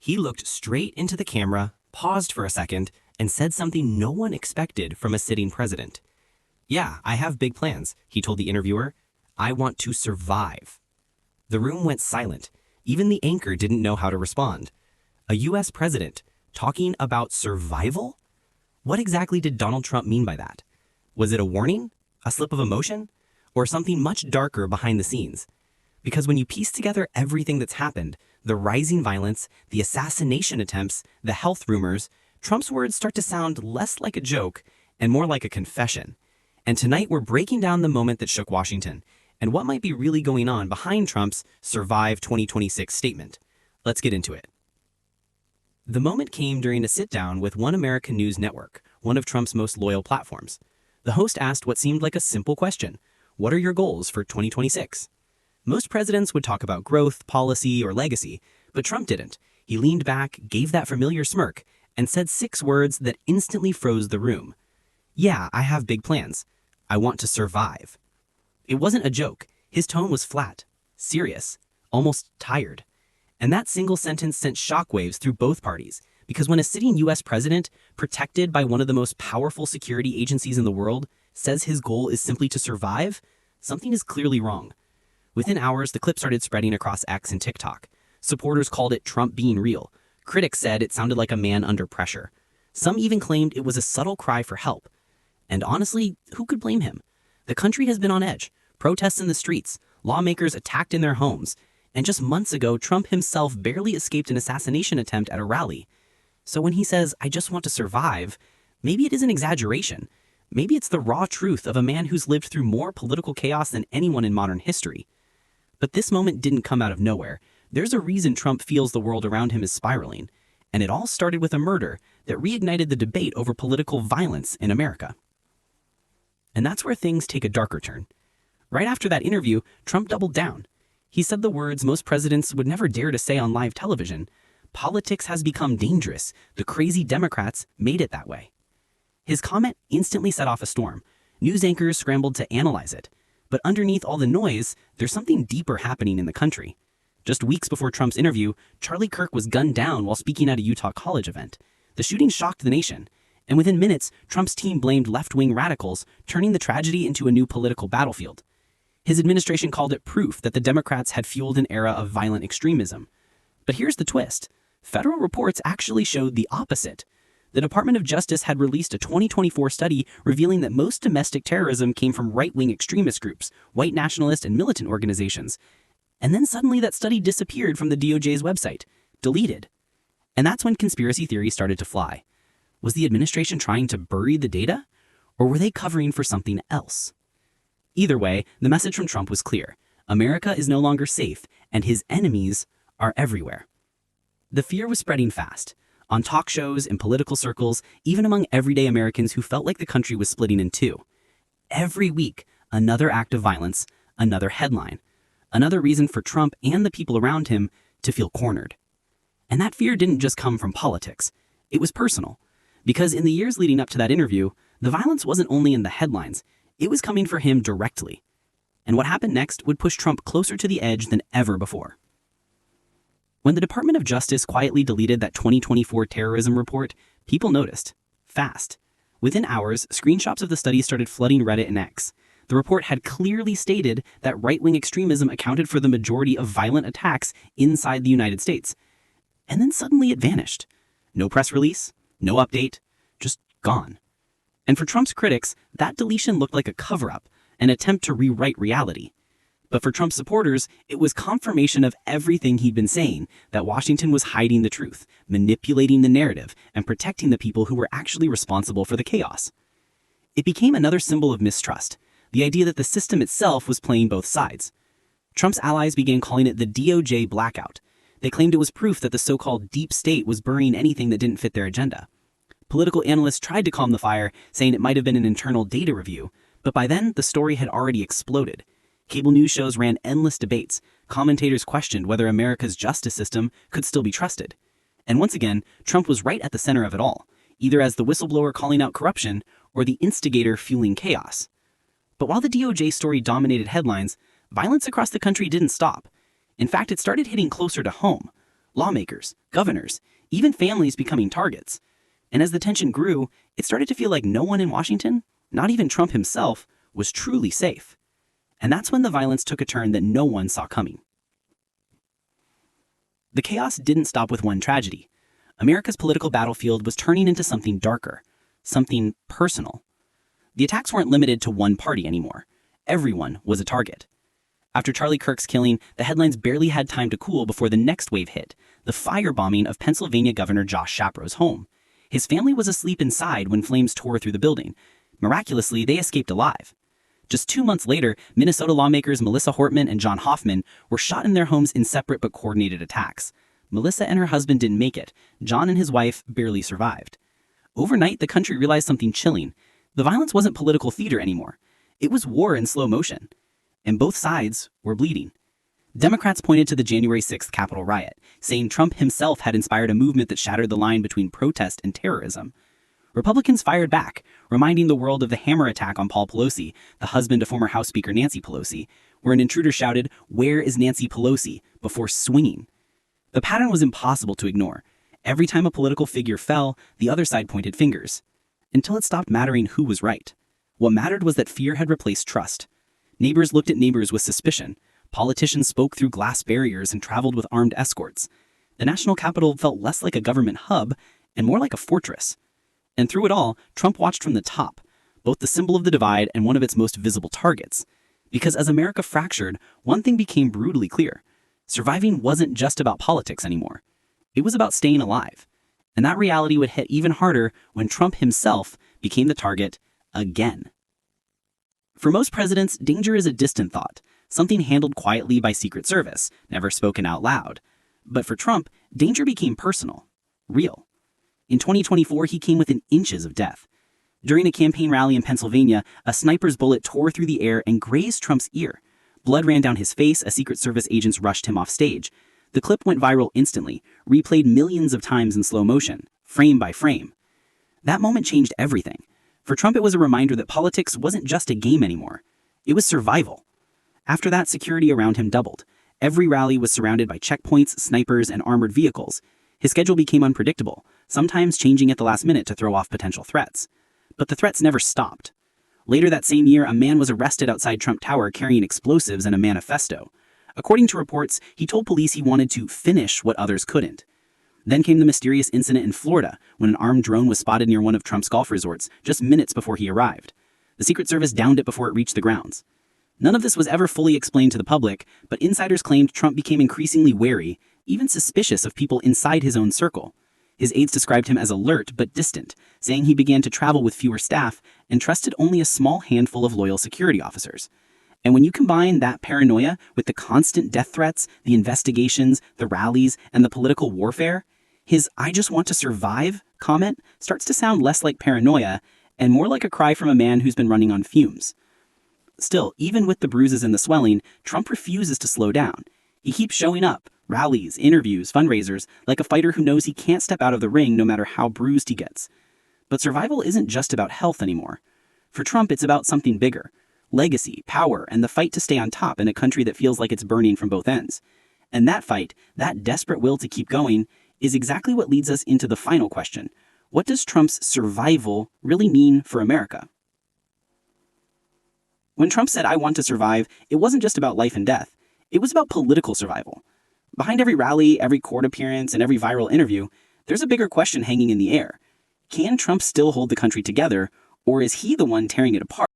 He looked straight into the camera, paused for a second, and said something no one expected from a sitting president. "Yeah, I have big plans," he told the interviewer. "I want to survive." The room went silent. Even the anchor didn't know how to respond. A US president talking about survival? What exactly did Donald Trump mean by that? Was it a warning? A slip of emotion? Or something much darker behind the scenes? Because when you piece together everything that's happened, the rising violence, the assassination attempts, the health rumors, Trump's words start to sound less like a joke and more like a confession. And tonight we're breaking down the moment that shook Washington and what might be really going on behind Trump's Survive 2026 statement. Let's get into it. The moment came during a sit-down with One American News Network, one of Trump's most loyal platforms. The host asked what seemed like a simple question: what are your goals for 2026? Most presidents would talk about growth, policy, or legacy, but Trump didn't. He leaned back, gave that familiar smirk, and said 6 words that instantly froze the room. "Yeah, I have big plans. I want to survive." It wasn't a joke. His tone was flat, serious, almost tired. And that single sentence sent shockwaves through both parties, because when a sitting US president, protected by one of the most powerful security agencies in the world, says his goal is simply to survive, something is clearly wrong. Within hours, the clip started spreading across X and TikTok. Supporters called it Trump being real. Critics said it sounded like a man under pressure. Some even claimed it was a subtle cry for help. And honestly, who could blame him? The country has been on edge. Protests in the streets, lawmakers attacked in their homes, and just months ago, Trump himself barely escaped an assassination attempt at a rally. So when he says, "I just want to survive," maybe it is an exaggeration. Maybe it's the raw truth of a man who's lived through more political chaos than anyone in modern history. But this moment didn't come out of nowhere. There's a reason Trump feels the world around him is spiraling. And it all started with a murder that reignited the debate over political violence in America. And that's where things take a darker turn. Right after that interview, Trump doubled down. He said the words most presidents would never dare to say on live television: "Politics has become dangerous. The crazy Democrats made it that way." His comment instantly set off a storm. News anchors scrambled to analyze it. But underneath all the noise, there's something deeper happening in the country. Just weeks before Trump's interview, Charlie Kirk was gunned down while speaking at a Utah college event. The shooting shocked the nation. And within minutes, Trump's team blamed left-wing radicals, turning the tragedy into a new political battlefield. His administration called it proof that the Democrats had fueled an era of violent extremism. But here's the twist. Federal reports actually showed the opposite. The Department of Justice had released a 2024 study revealing that most domestic terrorism came from right-wing extremist groups, white nationalist and militant organizations. And then suddenly that study disappeared from the DOJ's website, deleted. And that's when conspiracy theories started to fly. Was the administration trying to bury the data? Or were they covering for something else? Either way, the message from Trump was clear. America is no longer safe, and his enemies are everywhere. The fear was spreading fast. On talk shows, in political circles, even among everyday Americans who felt like the country was splitting in two. Every week, another act of violence, another headline, another reason for Trump and the people around him to feel cornered. And that fear didn't just come from politics. It was personal. Because in the years leading up to that interview, the violence wasn't only in the headlines, it was coming for him directly. And what happened next would push Trump closer to the edge than ever before. When the Department of Justice quietly deleted that 2024 terrorism report, people noticed. Fast. Within hours, screenshots of the study started flooding Reddit and X. The report had clearly stated that right-wing extremism accounted for the majority of violent attacks inside the United States. And then suddenly it vanished. No press release, no update, just gone. And for Trump's critics, that deletion looked like a cover-up, an attempt to rewrite reality. But for Trump's supporters, it was confirmation of everything he'd been saying, that Washington was hiding the truth, manipulating the narrative, and protecting the people who were actually responsible for the chaos. It became another symbol of mistrust, the idea that the system itself was playing both sides. Trump's allies began calling it the DOJ blackout. They claimed it was proof that the so-called deep state was burying anything that didn't fit their agenda. Political analysts tried to calm the fire, saying it might have been an internal data review, but by then the story had already exploded. Cable news shows ran endless debates. Commentators questioned whether America's justice system could still be trusted. And once again, Trump was right at the center of it all, either as the whistleblower calling out corruption or the instigator fueling chaos. But while the DOJ story dominated headlines, violence across the country didn't stop. In fact, it started hitting closer to home. lawmakers, governors, even families becoming targets. And as the tension grew, it started to feel like no one in Washington, not even Trump himself, was truly safe. And that's when the violence took a turn that no one saw coming. The chaos didn't stop with one tragedy. America's political battlefield was turning into something darker, something personal. The attacks weren't limited to one party anymore. Everyone was a target. After Charlie Kirk's killing, the headlines barely had time to cool before the next wave hit, the firebombing of Pennsylvania Governor Josh Shapro's home. His family was asleep inside when flames tore through the building. Miraculously, they escaped alive. Just 2 months later, Minnesota lawmakers Melissa Hortman and John Hoffman were shot in their homes in separate but coordinated attacks. Melissa and her husband didn't make it. John and his wife barely survived. Overnight, the country realized something chilling. The violence wasn't political theater anymore. It was war in slow motion. And both sides were bleeding. Democrats pointed to the January 6th Capitol riot, saying Trump himself had inspired a movement that shattered the line between protest and terrorism. Republicans fired back, reminding the world of the hammer attack on Paul Pelosi, the husband of former House Speaker Nancy Pelosi, where an intruder shouted, "Where is Nancy Pelosi?" before swinging. The pattern was impossible to ignore. Every time a political figure fell, the other side pointed fingers. Until it stopped mattering who was right. What mattered was that fear had replaced trust. Neighbors looked at neighbors with suspicion. Politicians spoke through glass barriers and traveled with armed escorts. The national capital felt less like a government hub and more like a fortress. And through it all, Trump watched from the top, both the symbol of the divide and one of its most visible targets. Because as America fractured, one thing became brutally clear. Surviving wasn't just about politics anymore. It was about staying alive. And that reality would hit even harder when Trump himself became the target again. For most presidents, danger is a distant thought, something handled quietly by Secret Service, never spoken out loud. But for Trump, danger became personal, real. In 2024, he came within inches of death. During a campaign rally in Pennsylvania, a sniper's bullet tore through the air and grazed Trump's ear. Blood ran down his face as Secret Service agents rushed him off stage. The clip went viral instantly, replayed millions of times in slow motion, frame by frame. That moment changed everything. For Trump, it was a reminder that politics wasn't just a game anymore. It was survival. After that, security around him doubled. Every rally was surrounded by checkpoints, snipers, and armored vehicles. His schedule became unpredictable, sometimes changing at the last minute to throw off potential threats. But the threats never stopped. Later that same year, a man was arrested outside Trump Tower carrying explosives and a manifesto. According to reports, he told police he wanted to finish what others couldn't. Then came the mysterious incident in Florida, when an armed drone was spotted near one of Trump's golf resorts, just minutes before he arrived. The Secret Service downed it before it reached the grounds. None of this was ever fully explained to the public, but insiders claimed Trump became increasingly wary, even suspicious of people inside his own circle. His aides described him as alert but distant, saying he began to travel with fewer staff and trusted only a small handful of loyal security officers. And when you combine that paranoia with the constant death threats, the investigations, the rallies, and the political warfare, his "I just want to survive" comment starts to sound less like paranoia and more like a cry from a man who's been running on fumes. Still, even with the bruises and the swelling, Trump refuses to slow down. He keeps showing up, rallies, interviews, fundraisers, like a fighter who knows he can't step out of the ring no matter how bruised he gets. But survival isn't just about health anymore. For Trump, it's about something bigger. Legacy, power, and the fight to stay on top in a country that feels like it's burning from both ends. And that fight, that desperate will to keep going, is exactly what leads us into the final question. What does Trump's survival really mean for America? When Trump said, "I want to survive," it wasn't just about life and death. It was about political survival. Behind every rally, every court appearance, and every viral interview, there's a bigger question hanging in the air. Can Trump still hold the country together, or is he the one tearing it apart?